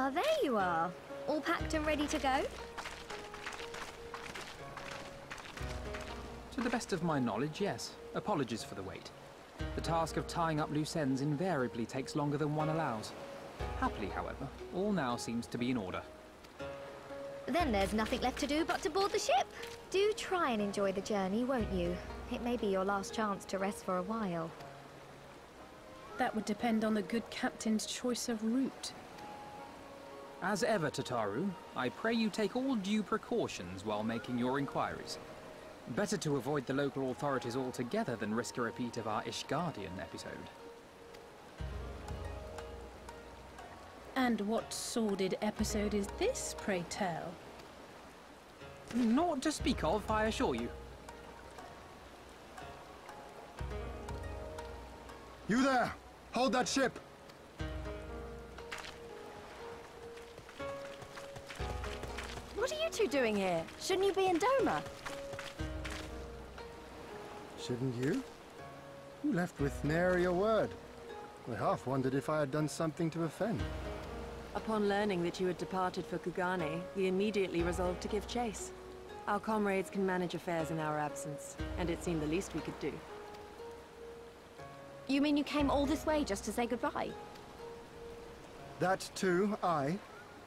Ah, there you are. All packed and ready to go? To the best of my knowledge, yes. Apologies for the wait. The task of tying up loose ends invariably takes longer than one allows. Happily, however, all now seems to be in order. Then there's nothing left to do but to board the ship. Do try and enjoy the journey, won't you? It may be your last chance to rest for a while. That would depend on the good captain's choice of route. As ever, Tataru, I pray you take all due precautions while making your inquiries. Better to avoid the local authorities altogether than risk a repeat of our Ishgardian episode. And what sordid episode is this, pray tell? Naught to speak of, I assure you. You there! Hold that ship! What are you two doing here? Shouldn't you be in Doma? Shouldn't you? You left with nary a word. I half wondered if I had done something to offend. Upon learning that you had departed for Kugane, we immediately resolved to give chase. Our comrades can manage affairs in our absence, and it seemed the least we could do. You mean you came all this way just to say goodbye? That too, aye.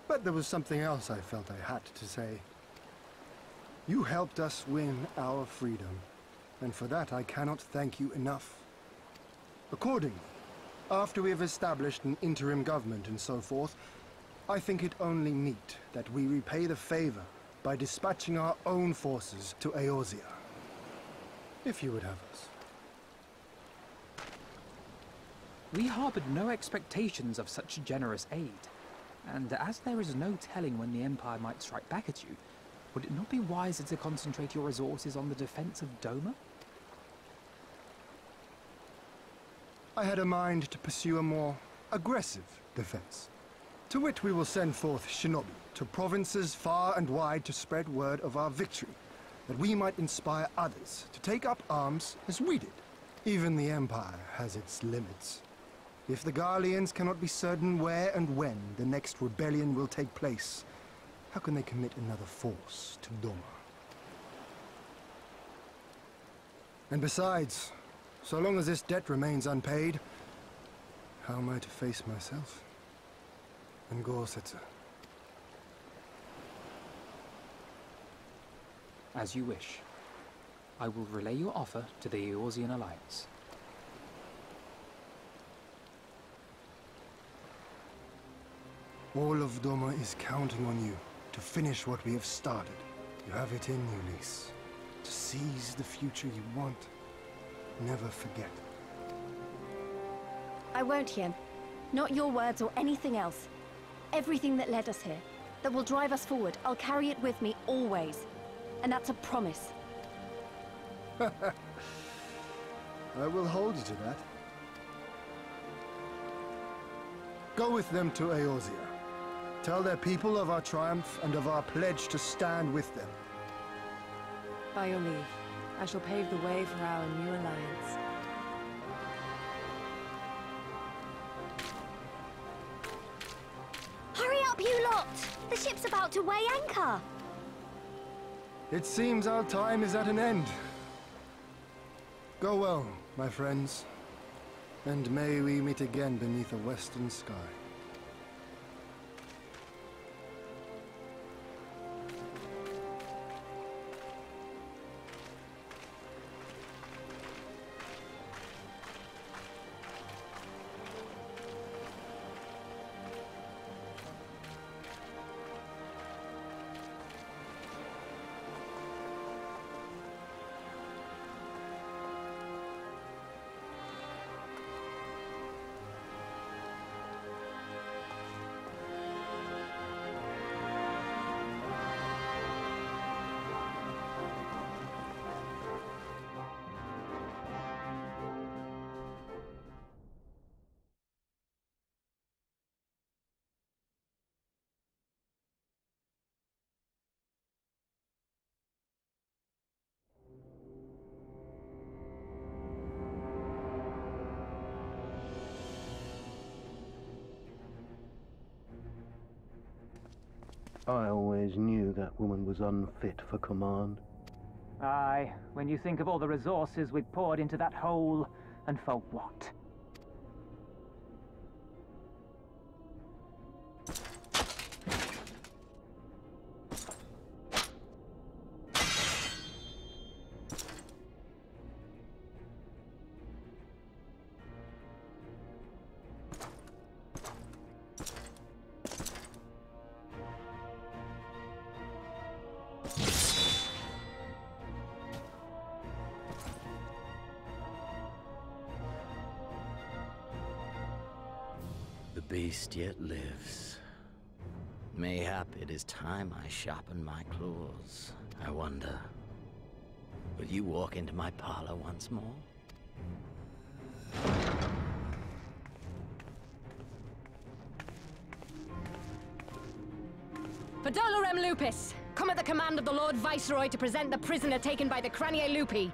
But there was something else I felt I had to say. You helped us win our freedom, and for that I cannot thank you enough. Accordingly, after we have established an interim government and so forth, I think it only meet that we repay the favor by dispatching our own forces to Eorzea. If you would have us. We harbored no expectations of such generous aid, and as there is no telling when the Empire might strike back at you, would it not be wiser to concentrate your resources on the defense of Doma? I had a mind to pursue a more aggressive defense. To wit, we will send forth shinobi to provinces far and wide to spread word of our victory, that we might inspire others to take up arms as we did. Even the Empire has its limits. If the Garleans cannot be certain where and when the next rebellion will take place, how can they commit another force to Doma? And besides, so long as this debt remains unpaid, how am I to face myself and Gorsetzer? As you wish. I will relay your offer to the Eorzean Alliance. All of Doma is counting on you to finish what we have started. You have it in you, Lys. To seize the future you want. Never forget. I won't, Hien. Not your words or anything else. Everything that led us here, that will drive us forward, I'll carry it with me always. And that's a promise. I will hold you to that. Go with them to Eorzea. Tell their people of our triumph and of our pledge to stand with them. By your leave, I shall pave the way for our new alliance. Hurry up, you lot! The ship's about to weigh anchor! It seems our time is at an end. Go well, my friends, and may we meet again beneath a western sky. I always knew that woman was unfit for command. Aye, when you think of all the resources we've poured into that hole, and for what? The beast yet lives. Mayhap it is time I sharpen my claws. I wonder, will you walk into my parlor once more? For Dolorem Lupus, come at the command of the Lord Viceroy to present the prisoner taken by the Cranier Lupi.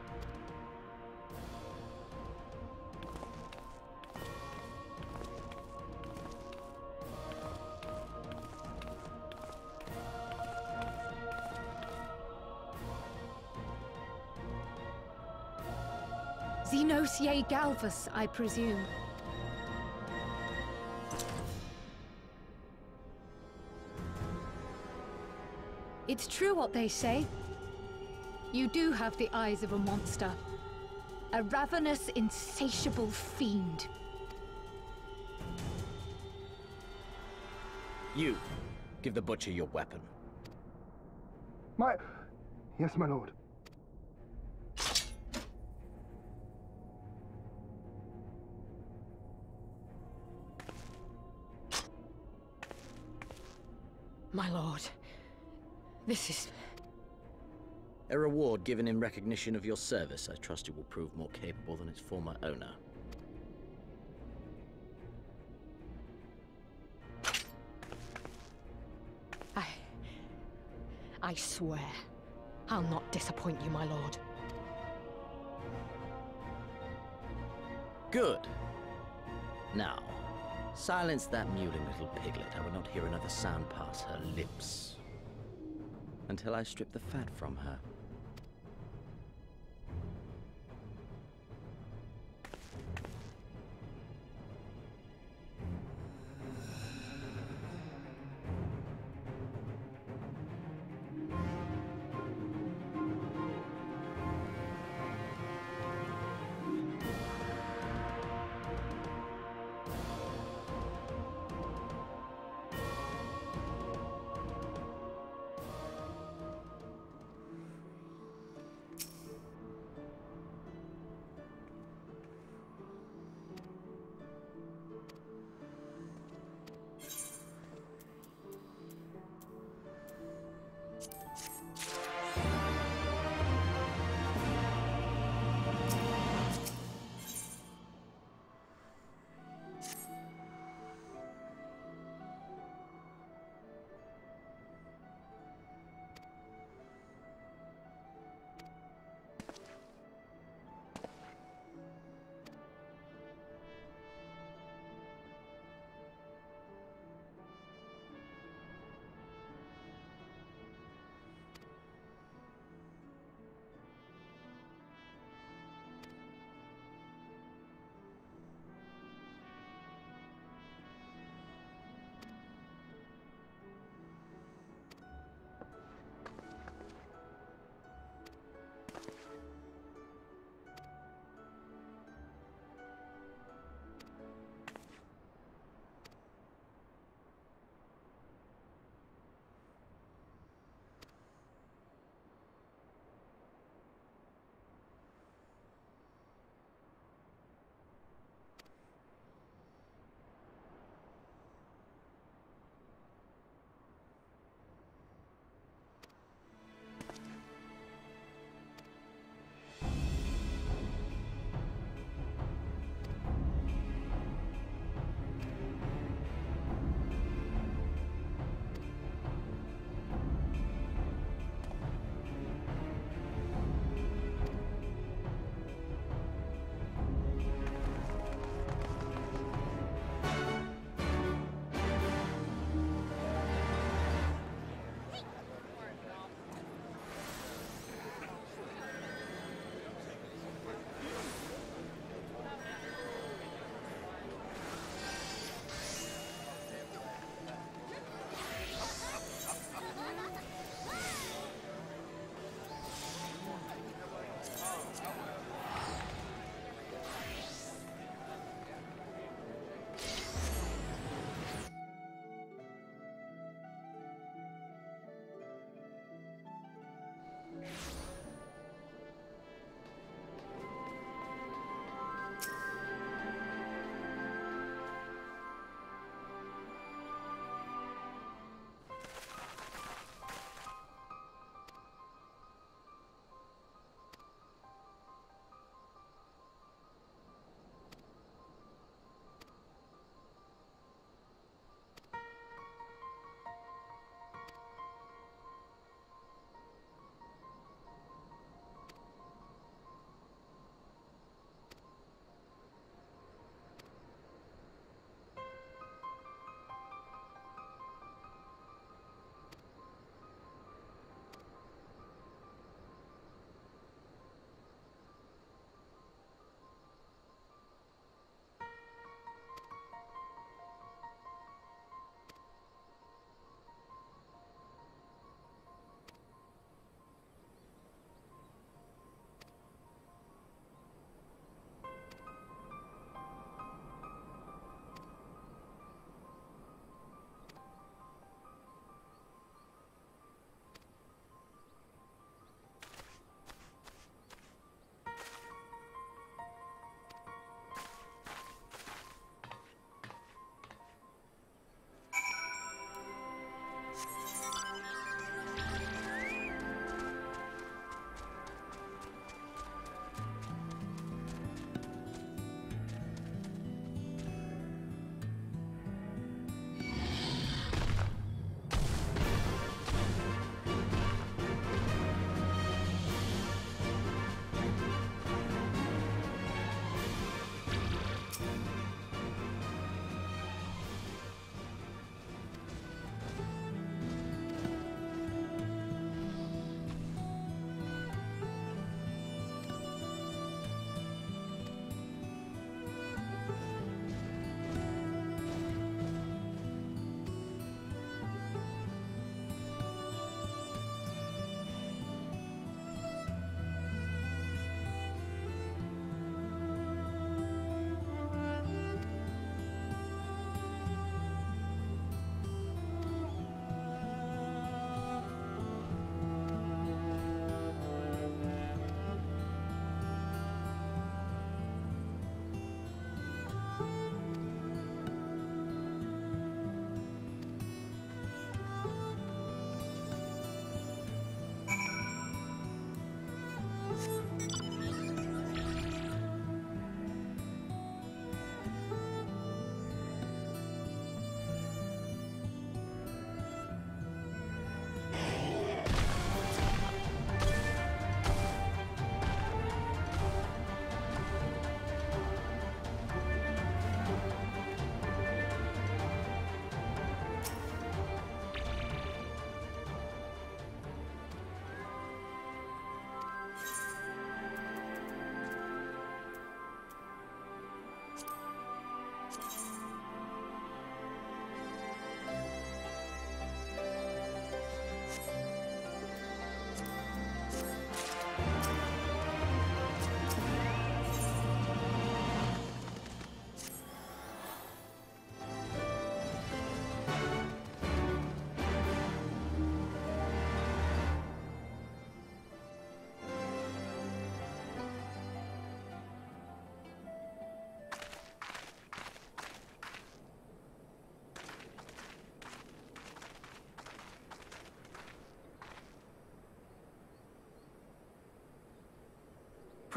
Xenosier Galvus, I presume. It's true what they say. You do have the eyes of a monster. A ravenous, insatiable fiend. You, give the butcher your weapon. Yes, my lord. My lord, this is... A reward given in recognition of your service. I trust it will prove more capable than its former owner. I swear, I'll not disappoint you, my lord. Good. Now, silence that mewling little piglet. I will not hear another sound pass her lips. Until I strip the fat from her.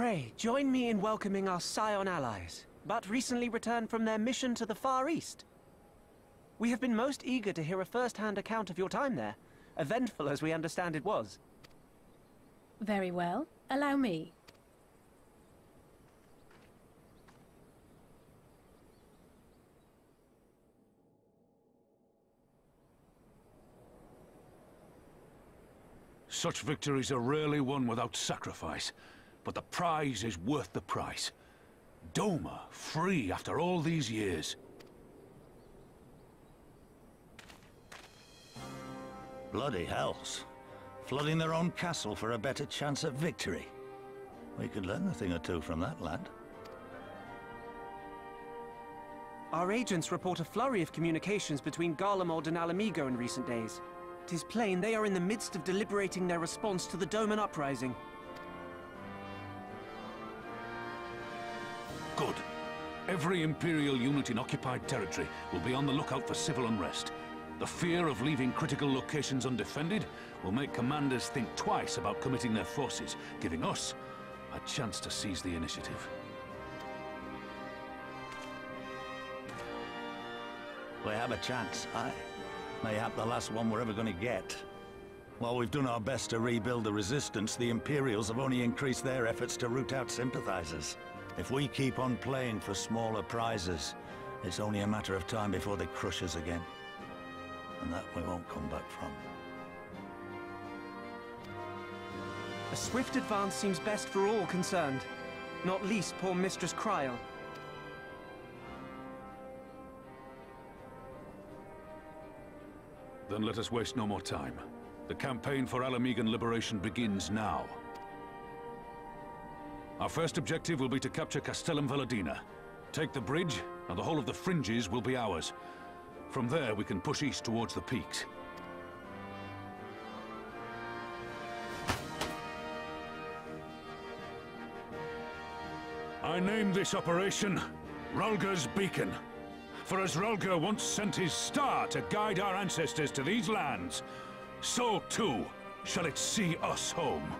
Pray, join me in welcoming our Scion allies, but recently returned from their mission to the Far East. We have been most eager to hear a first-hand account of your time there, eventful as we understand it was. Very well. Allow me. Such victories are rarely won without sacrifice, but the prize is worth the price. Doma, free after all these years. Bloody hells. Flooding their own castle for a better chance at victory. We could learn a thing or two from that lad. Our agents report a flurry of communications between Garlemald and Alamigo in recent days. 'Tis plain they are in the midst of deliberating their response to the Doman uprising. Good. Every Imperial unit in occupied territory will be on the lookout for civil unrest. The fear of leaving critical locations undefended will make commanders think twice about committing their forces, giving us a chance to seize the initiative. We have a chance, aye. Mayhap the last one we're ever going to get. While we've done our best to rebuild the resistance, the Imperials have only increased their efforts to root out sympathizers. If we keep on playing for smaller prizes, it's only a matter of time before they crush us again. And that we won't come back from. A swift advance seems best for all concerned, not least poor Mistress Kryl. Then let us waste no more time. The campaign for Alamigan liberation begins now. Our first objective will be to capture Castellum Valadina. Take the bridge, and the whole of the fringes will be ours. From there, we can push east towards the peaks. I named this operation Rulga's Beacon. For as Rulga once sent his star to guide our ancestors to these lands, so too shall it see us home.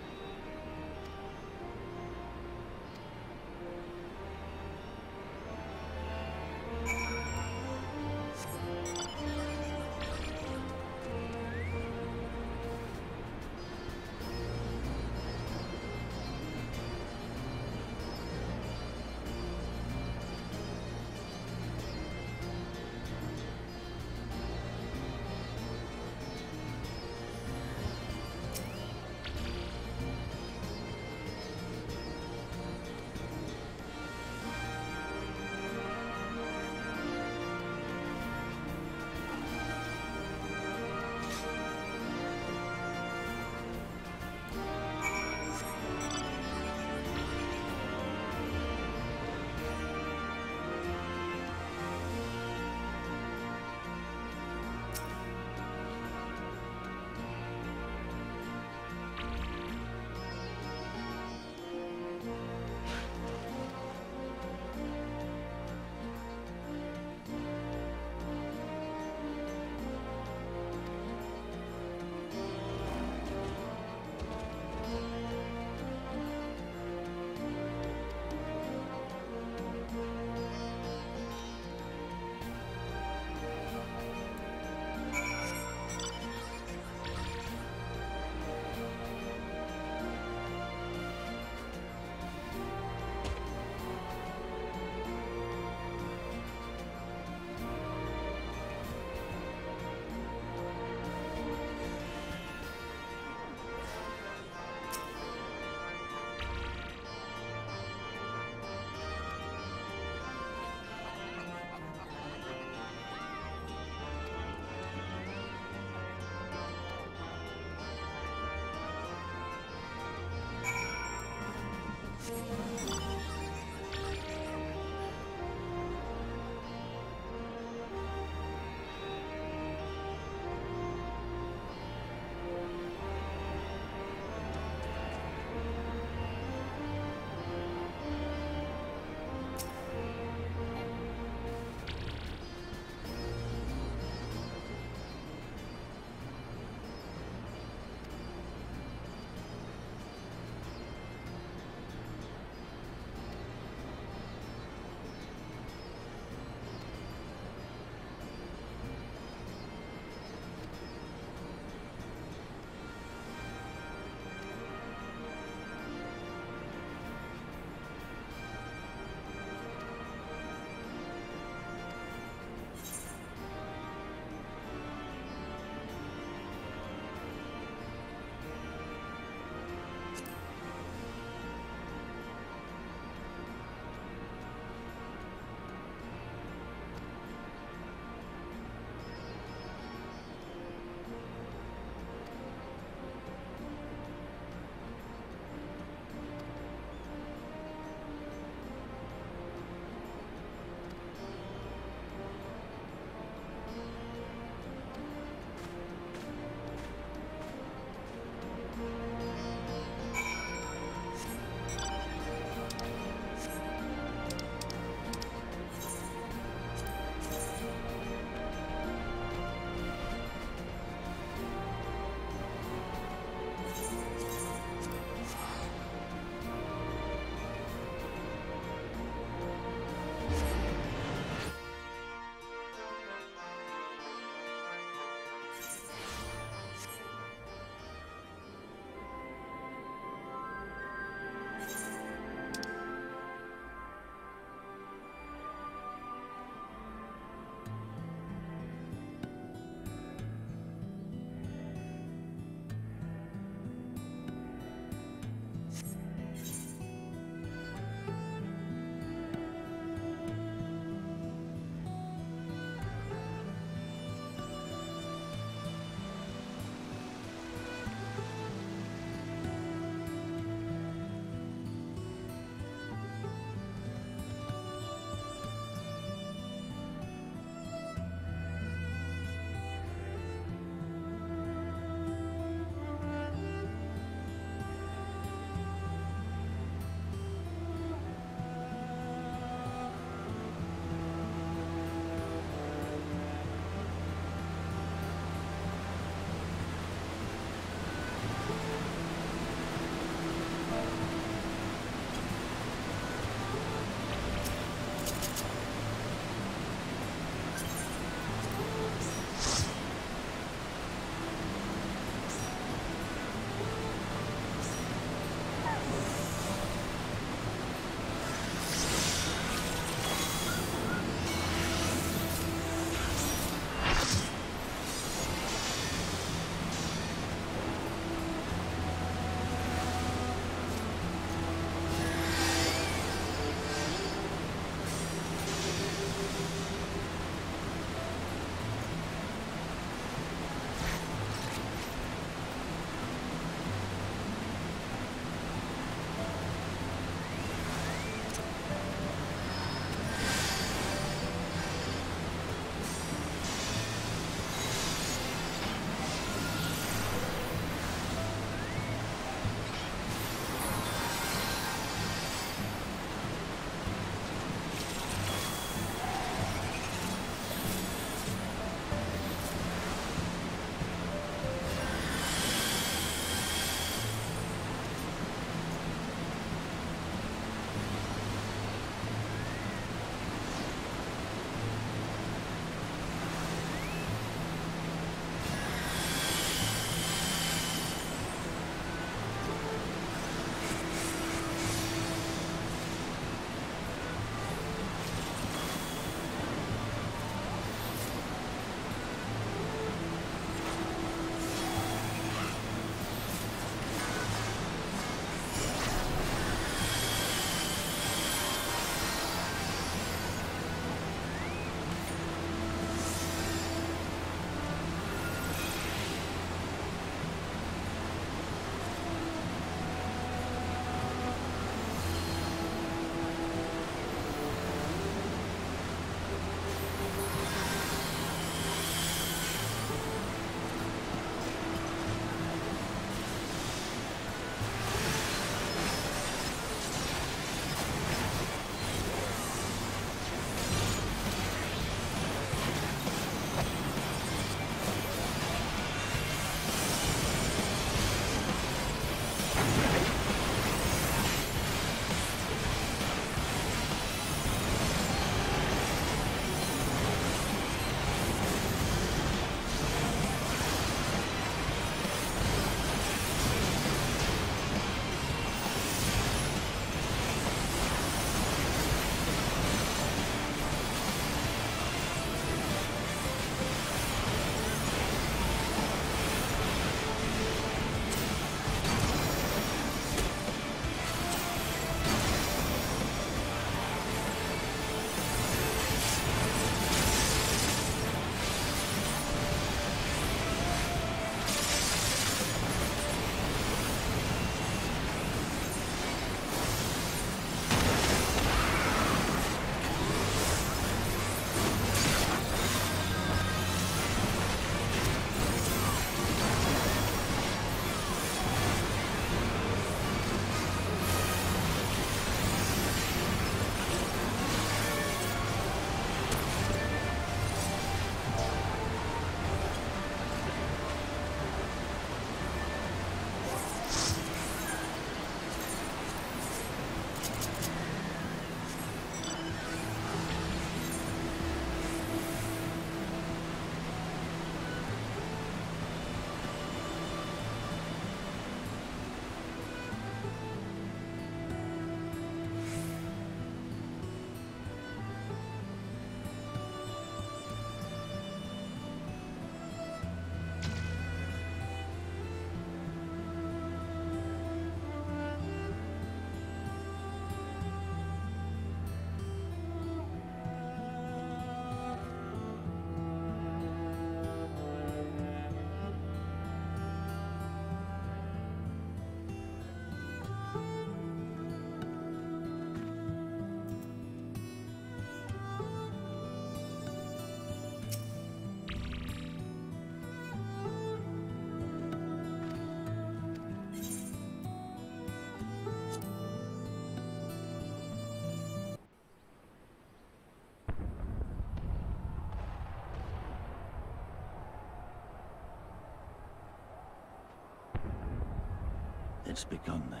It's begun then.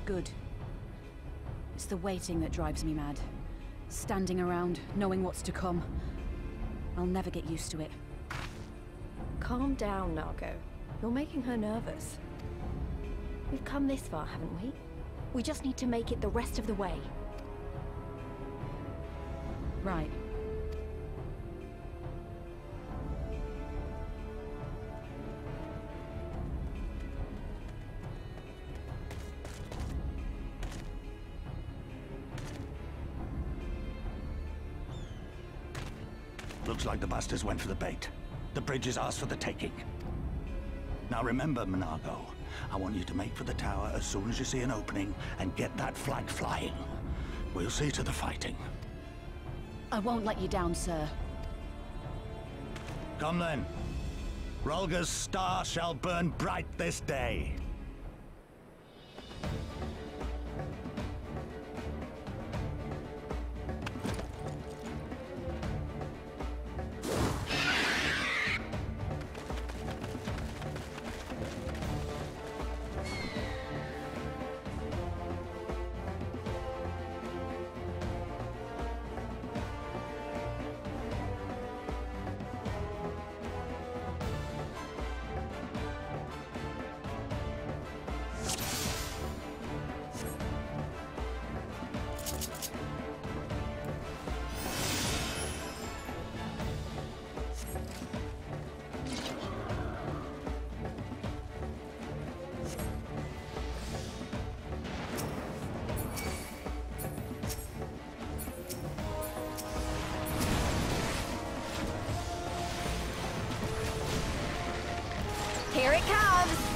Good. It's the waiting that drives me mad. Standing around, knowing what's to come. I'll never get used to it. Calm down, Nargo. You're making her nervous. We've come this far, haven't we? We just need to make it the rest of the way. Right. Looks like the bastards went for the bait. The bridge is ours for the taking. Now remember, Monargo, I want you to make for the tower as soon as you see an opening and get that flag flying. We'll see to the fighting. I won't let you down, sir. Come then. Rolga's star shall burn bright this day. Here it comes!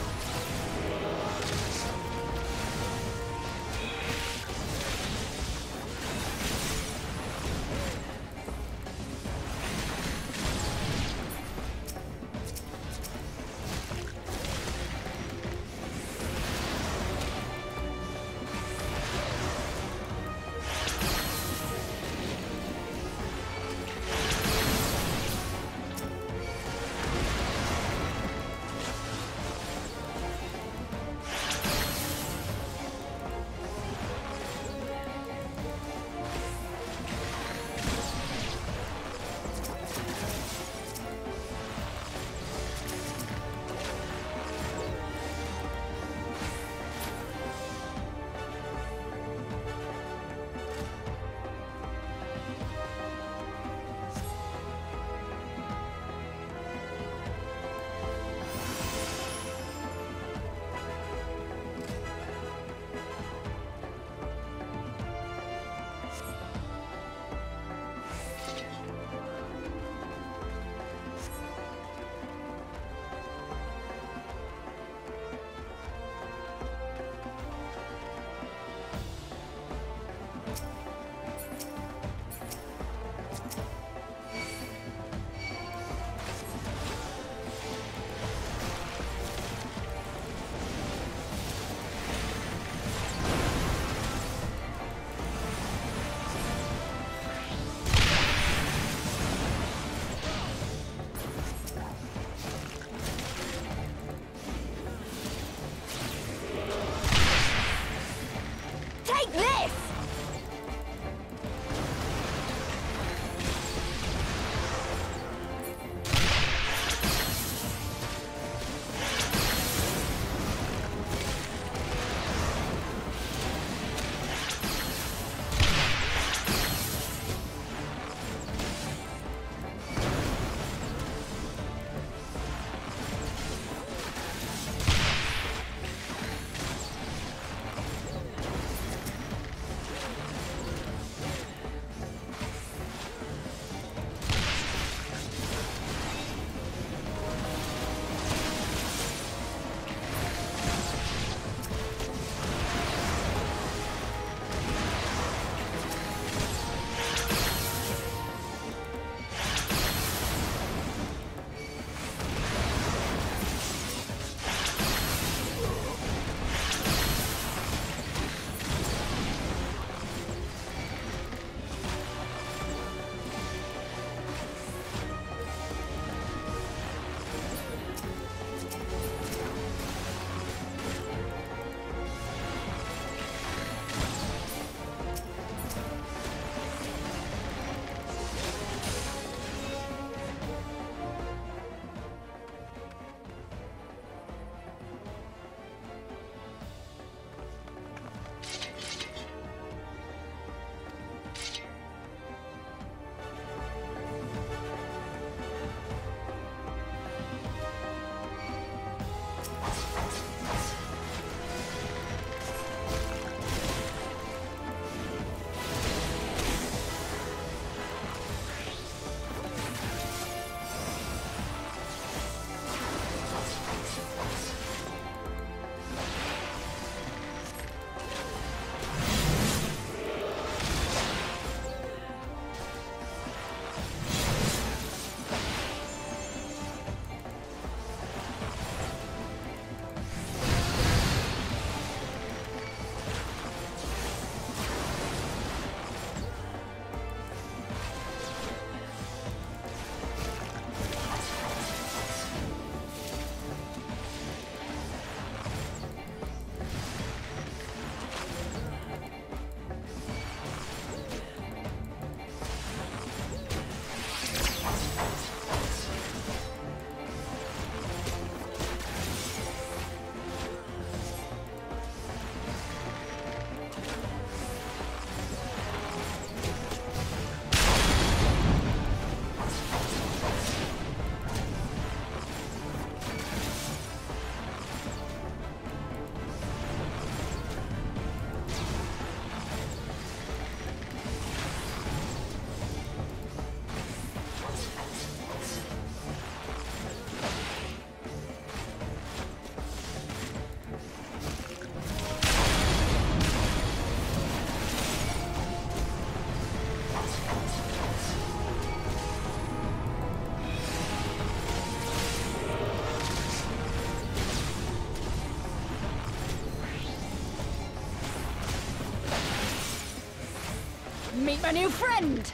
Meet my new friend!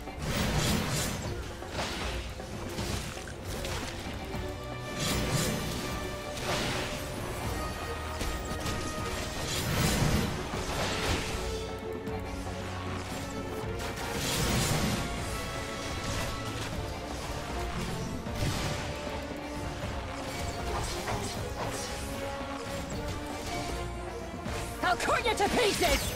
I'll cut you to pieces!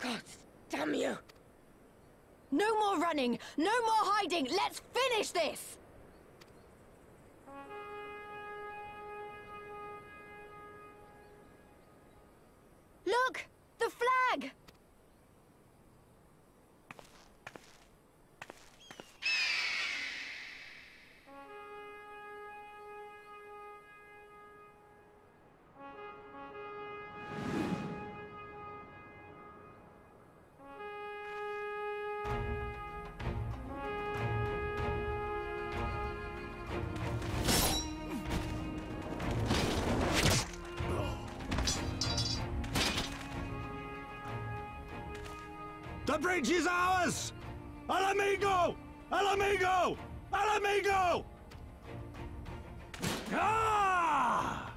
God damn you! No more running! No more hiding! Let's finish this! Look! The flag! The bridge is ours! Al amigo! Al amigo! Al amigo! Ah!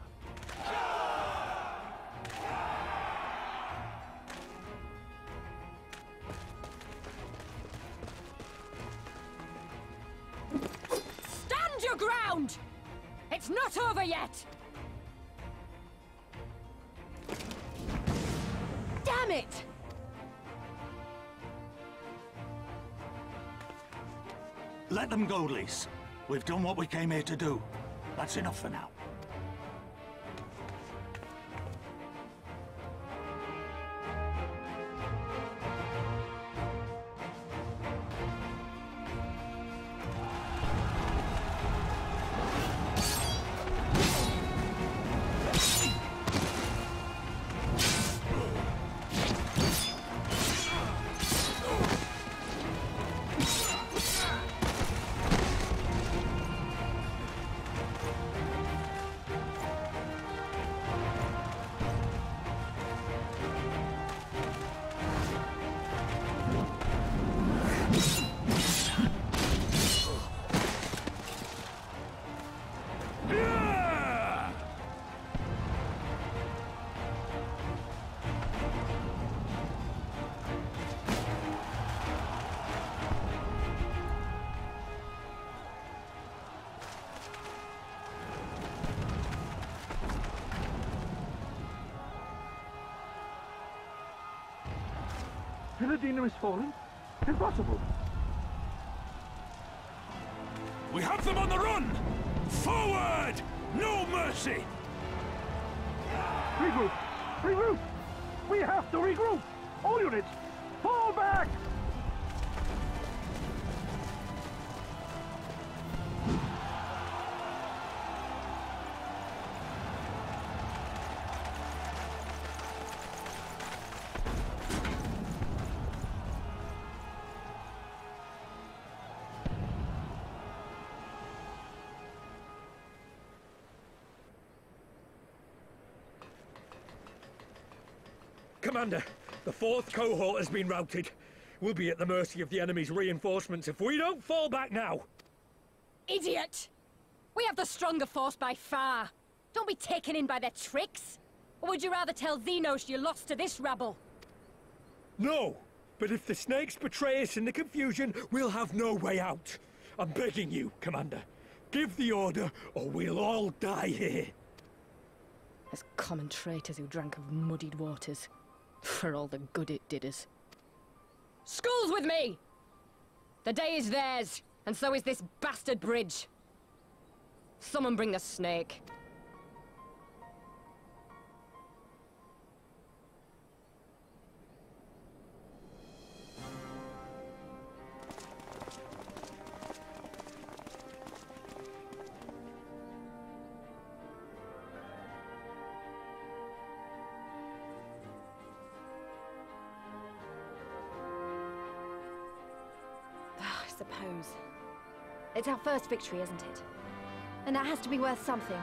Stand your ground! It's not over yet! Damn it! Let them go, Lise. We've done what we came here to do. That's enough for now. Villadina is fallen? Impossible! We have them on the run! Forward! No mercy! Regroup! Regroup! We have to regroup! All units, fall back! Commander, the 4th cohort has been routed. We'll be at the mercy of the enemy's reinforcements if we don't fall back now. Idiot! We have the stronger force by far. Don't be taken in by their tricks. Or would you rather tell Xenos you lost to this rabble? No! But if the snakes betray us in the confusion, we'll have no way out. I'm begging you, Commander. Give the order, or we'll all die here. As common traitors who drank of muddied waters. For all the good it did us. School's with me! The day is theirs, and so is this bastard bridge. Someone bring the snake. I suppose. It's our first victory, isn't it? And that has to be worth something.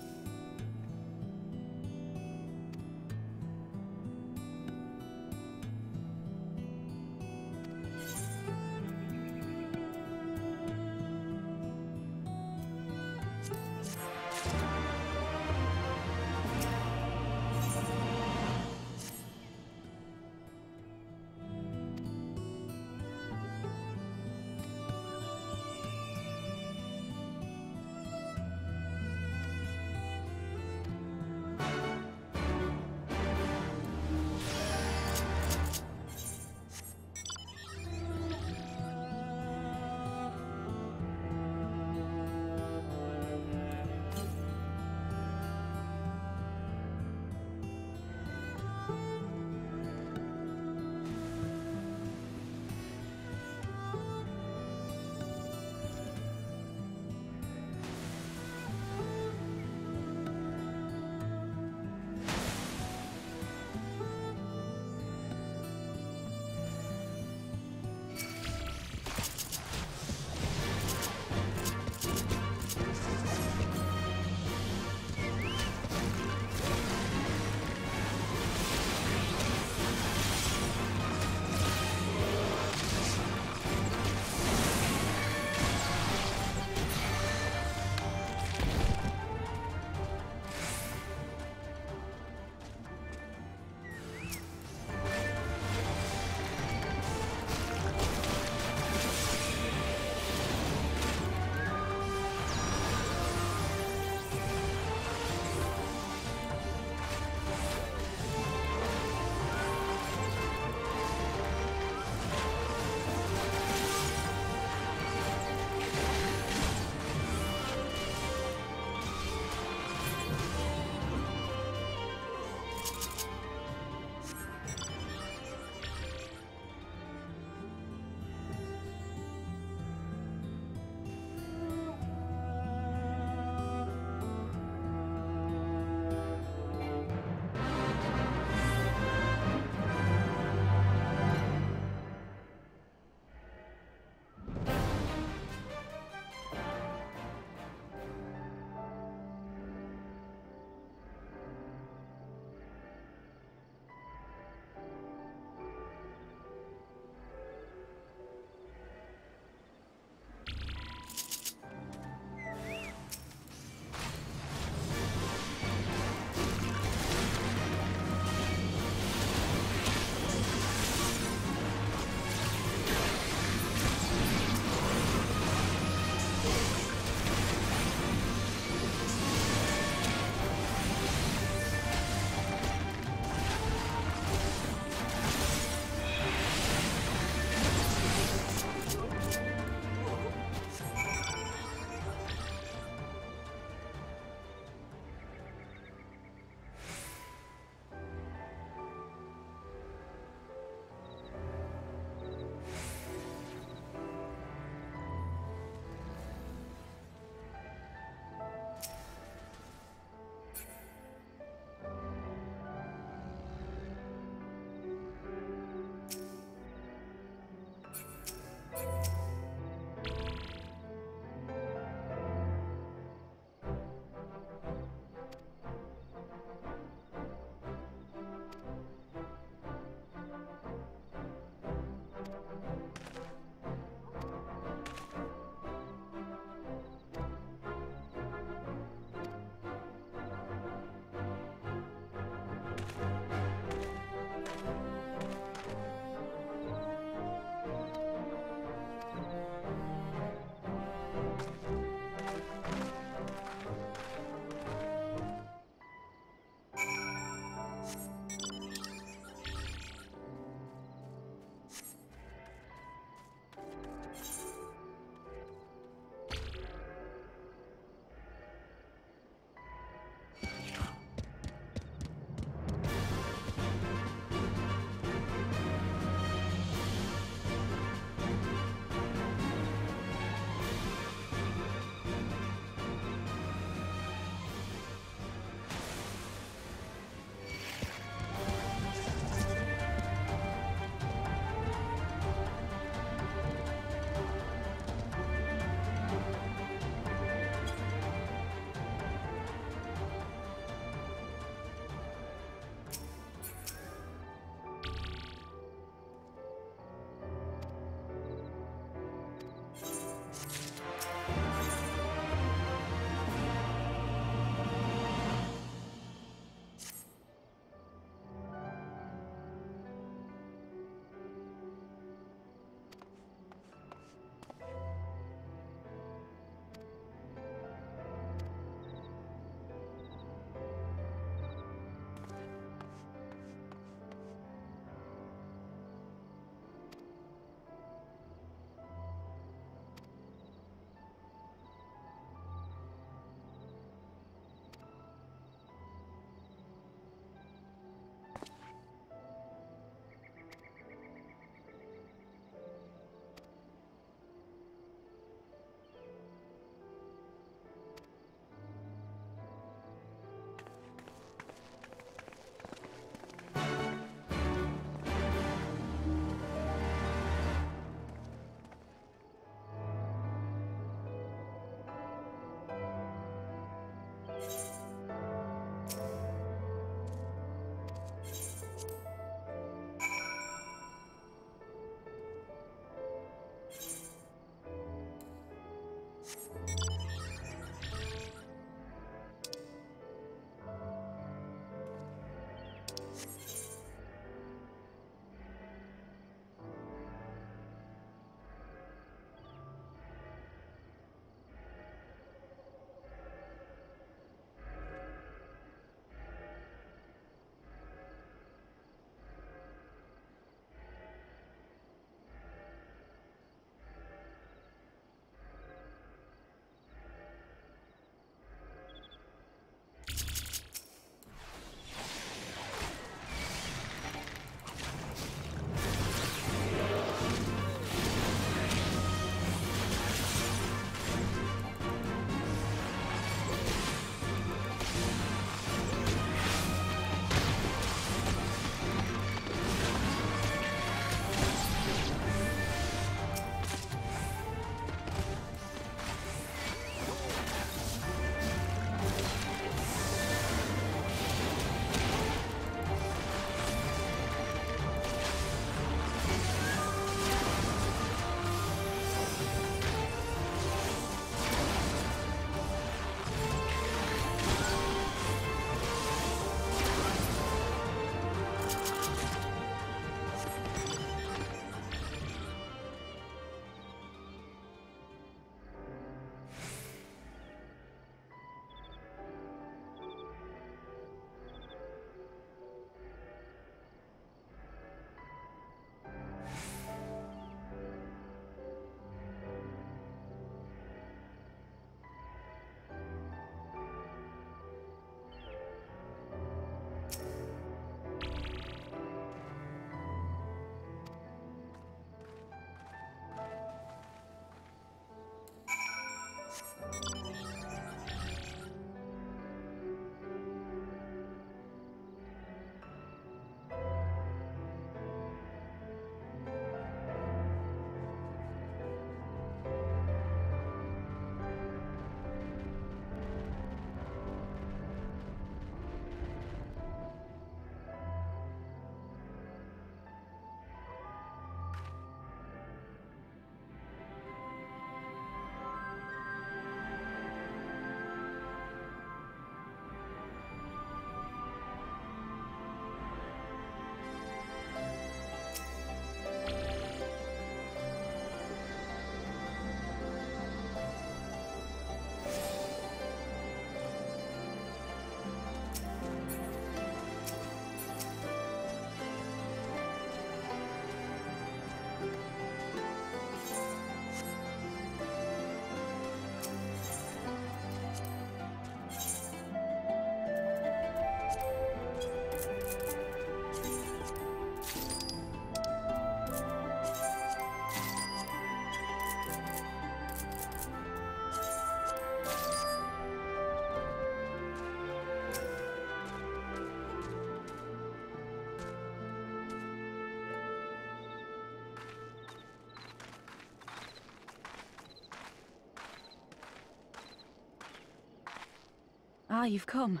Ah, you've come.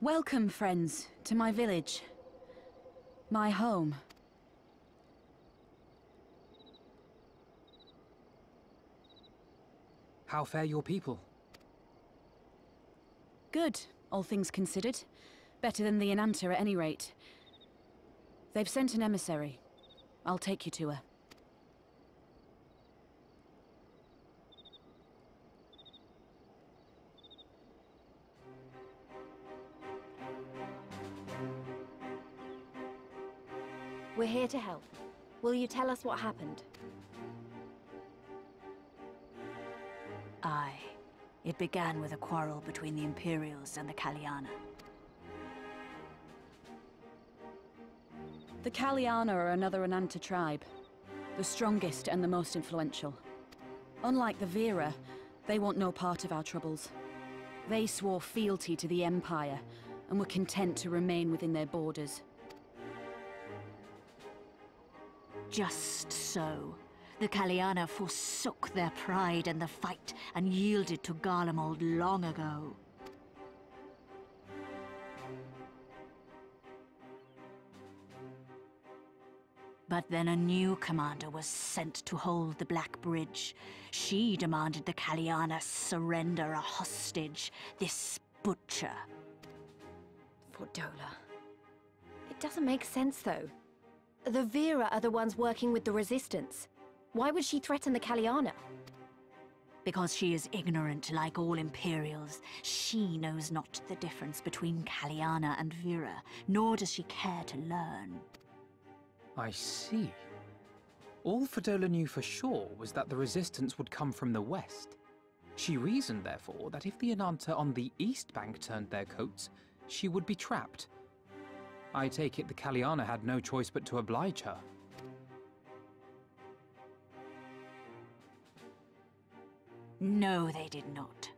Welcome, friends, to my village. My home. How fare your people? Good, all things considered. Better than the Inanta at any rate. They've sent an emissary. I'll take you to her. We're here to help. Will you tell us what happened? Aye. It began with a quarrel between the Imperials and the Kaliana. The Kaliana are another Ananta tribe. The strongest and the most influential. Unlike the Vera, they want no part of our troubles. They swore fealty to the Empire, and were content to remain within their borders. Just so. The Kaliana forsook their pride in the fight and yielded to Garlemald long ago. But then a new commander was sent to hold the Black Bridge. She demanded the Kaliana surrender a hostage, this butcher. Fordola. It doesn't make sense, though. The Vera are the ones working with the Resistance. Why would she threaten the Kaliana? Because she is ignorant like all Imperials. She knows not the difference between Kaliana and Vera, nor does she care to learn. I see. All Fordola knew for sure was that the resistance would come from the west. She reasoned, therefore, that if the Inanta on the east bank turned their coats, she would be trapped. I take it the Kaliana had no choice but to oblige her. No, they did not.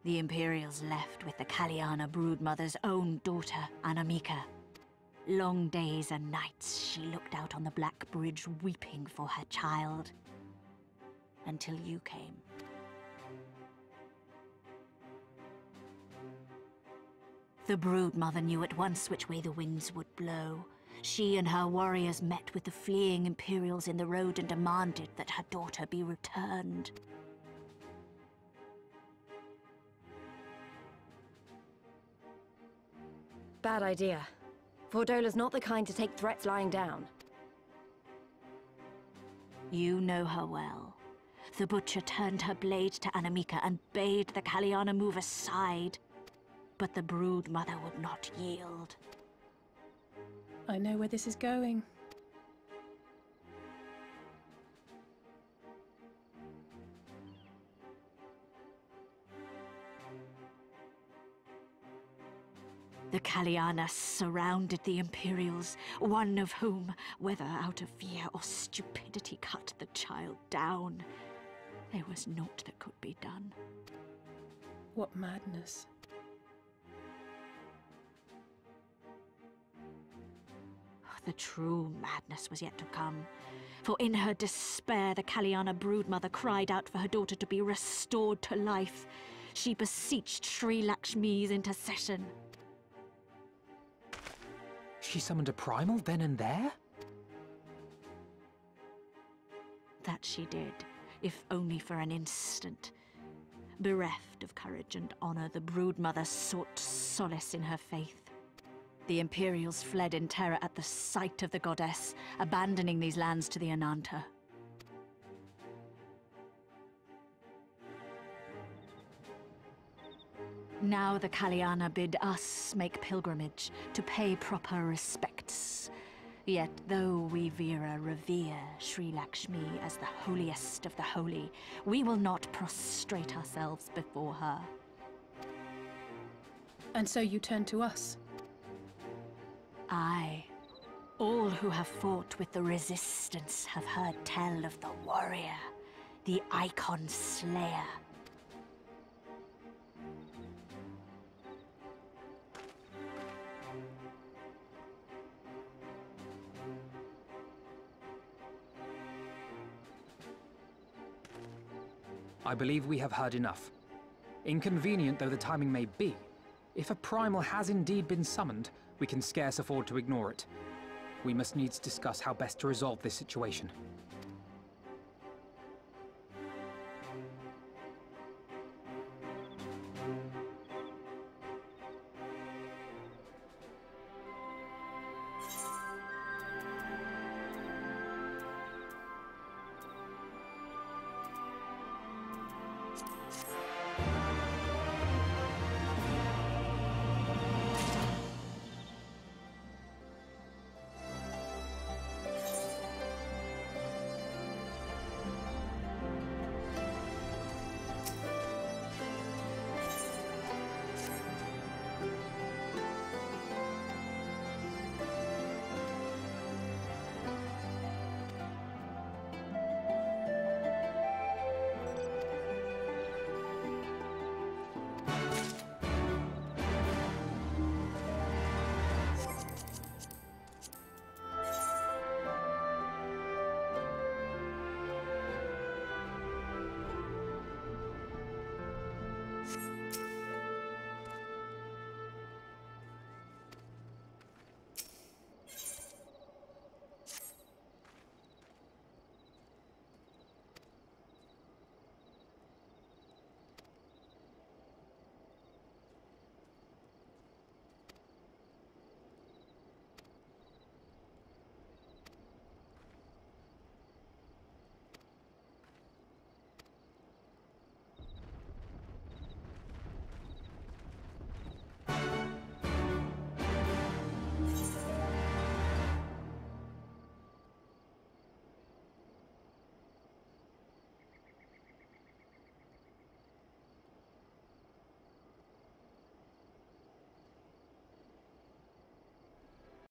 The Imperials left with the Kaliana broodmother's own daughter, Anamika. Long days and nights she looked out on the Black Bridge weeping for her child. Until you came. The broodmother knew at once which way the winds would blow. She and her warriors met with the fleeing Imperials in the road and demanded that her daughter be returned. Bad idea. Fordola's not the kind to take threats lying down. You know her well. The butcher turned her blade to Anamika and bade the Kaliana move aside. But the broodmother would not yield. I know where this is going. The Kaliana surrounded the Imperials, one of whom, whether out of fear or stupidity, cut the child down. There was naught that could be done. What madness. The true madness was yet to come. For in her despair, the Kaliana broodmother cried out for her daughter to be restored to life. She beseeched Sri Lakshmi's intercession. She summoned a primal then and there? That she did, if only for an instant. Bereft of courage and honor, the broodmother sought solace in her faith. The Imperials fled in terror at the sight of the goddess, abandoning these lands to the Ananta. Now the Kaliana bid us make pilgrimage to pay proper respects. Yet though we Vera revere Sri Lakshmi as the holiest of the holy, we will not prostrate ourselves before her. And so you turn to us? Aye. All who have fought with the Resistance have heard tell of the warrior, the Icon Slayer. I believe we have heard enough. Inconvenient though the timing may be, if a primal has indeed been summoned, we can scarce afford to ignore it. We must needs discuss how best to resolve this situation.